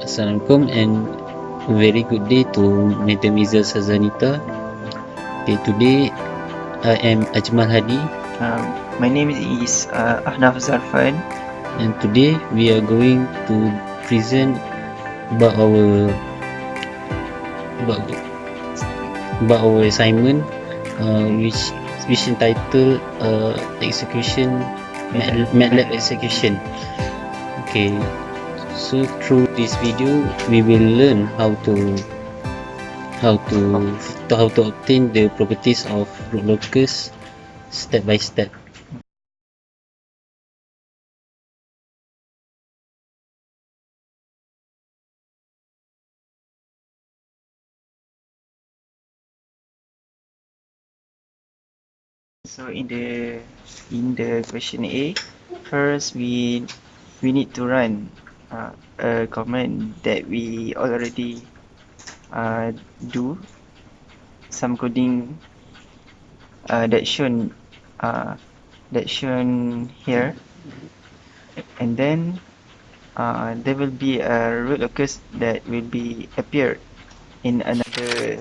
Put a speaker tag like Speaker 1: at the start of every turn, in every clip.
Speaker 1: Assalamualaikum and very good day to Madam Izzal Sazanita. Okay, today I am Ajmal Hadi
Speaker 2: My name is Ahnaf
Speaker 1: and today we are going to present about about, about our assignment which entitled execution MATLAB execution. Okay, so through this video we will learn how to how to obtain the properties of root locus step by step.
Speaker 2: So in the question A, first we need to run a command that we already do some coding that uh, shown here, and then there will be a root locus that will be appeared in another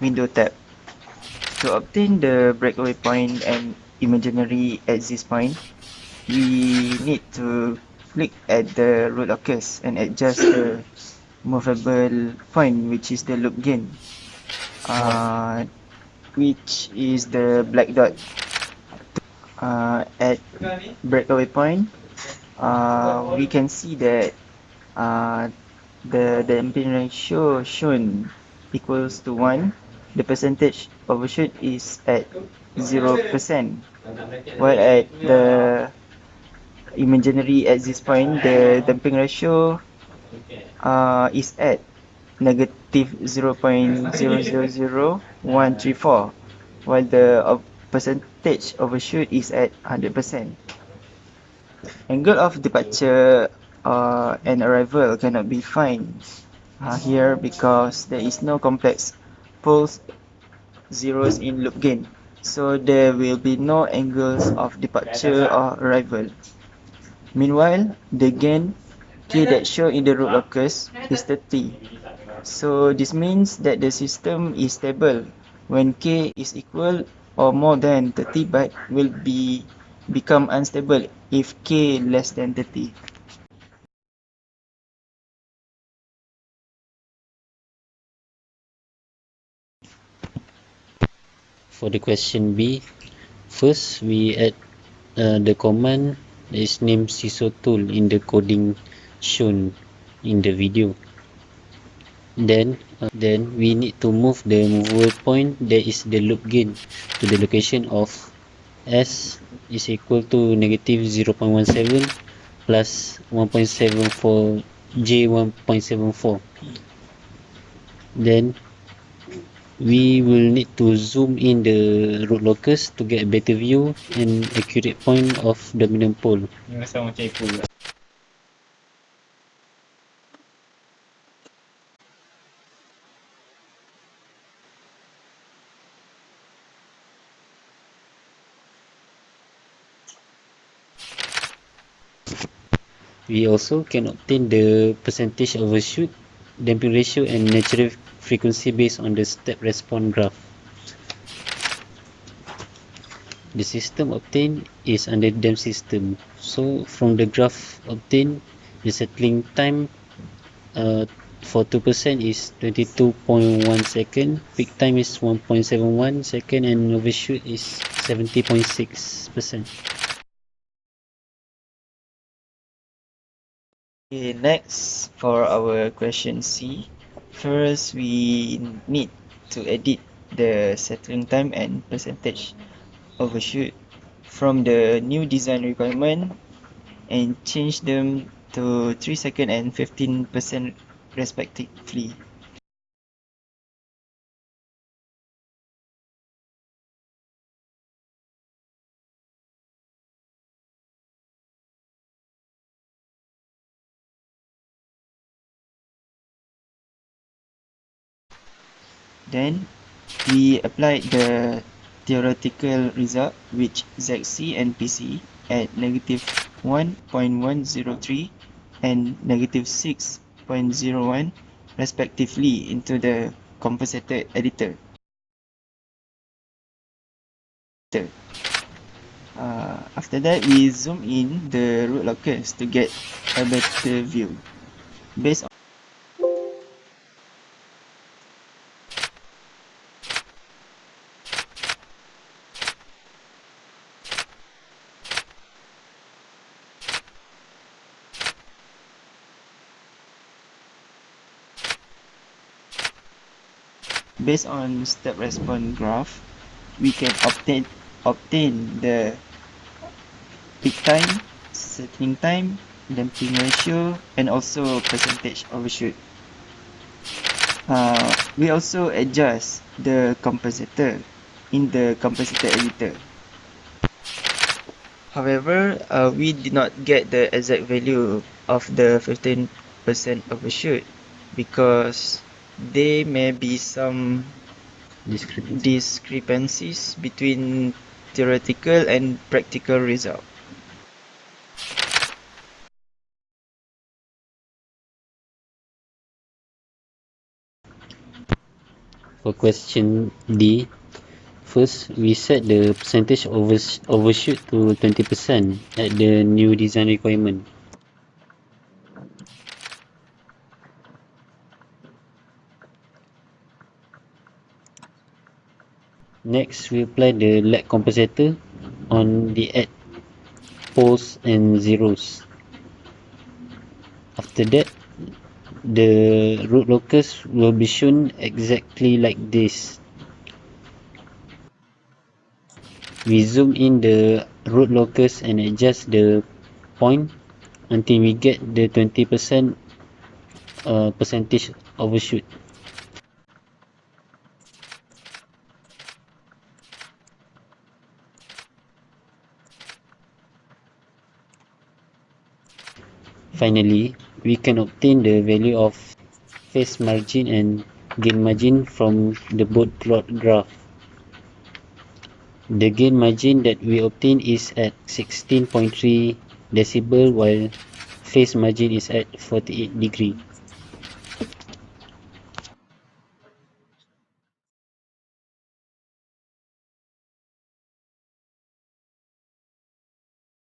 Speaker 2: window tab. To obtain the breakaway point and imaginary axis point, we need to click at the root locus and adjust the movable point, which is the loop gain, which is the black dot. At breakaway point, we can see that uh, the damping ratio shown equals to 1. The percentage overshoot is at 0%, while at the imaginary axis point, the damping ratio is at negative 0.000134, while the percentage overshoot is at 100%. Angle of departure and arrival cannot be found here because there is no complex poles zeros in loop gain, so there will be no angles of departure or arrival. Meanwhile, the gain k that shown in the root locus is 30. So this means that the system is stable when k is equal or more than 30, but will become unstable if k less than 30.
Speaker 1: For the question B, first we add the command that is named sysotool in the coding shown in the video. Then we need to move the movable point, that is the loop gain, to the location of S is equal to negative 0.17 plus 1.74 J 1.74. Then we will need to zoom in the root locus to get a better view and accurate point of dominant pole. We also can obtain the percentage overshoot, damping ratio and natural frequency based on the step response graph. The system obtained is under damped system. So from the graph obtained, the settling time for 2% is 22.1 second, peak time is 1.71 second, and overshoot is 70.6%.
Speaker 2: Okay, next for our question C, first we need to edit the settling time and percentage overshoot from the new design requirement and change them to 3 second and 15% respectively. Then we applied the theoretical result, which ZC and PC at negative 1.103 and negative 6.0 0.01 respectively into the compositor editor. After that, we zoom in the root locus to get a better view. Based on step response graph, we can obtain the peak time, settling time, damping ratio, and also percentage overshoot. We also adjust the compositor in the compositor editor. However, we did not get the exact value of the 15% overshoot because there may be some discrepancies between theoretical and practical result.
Speaker 1: For question D, first we set the percentage overshoot to 20% at the new design requirement. Next, we apply the lag compensator on the add poles and zeros. After that, the root locus will be shown exactly like this. We zoom in the root locus and adjust the point until we get the 20% percentage overshoot. Finally, we can obtain the value of phase margin and gain margin from the both plot graph. The gain margin that we obtain is at 16.3 decibel while phase margin is at 48 degree.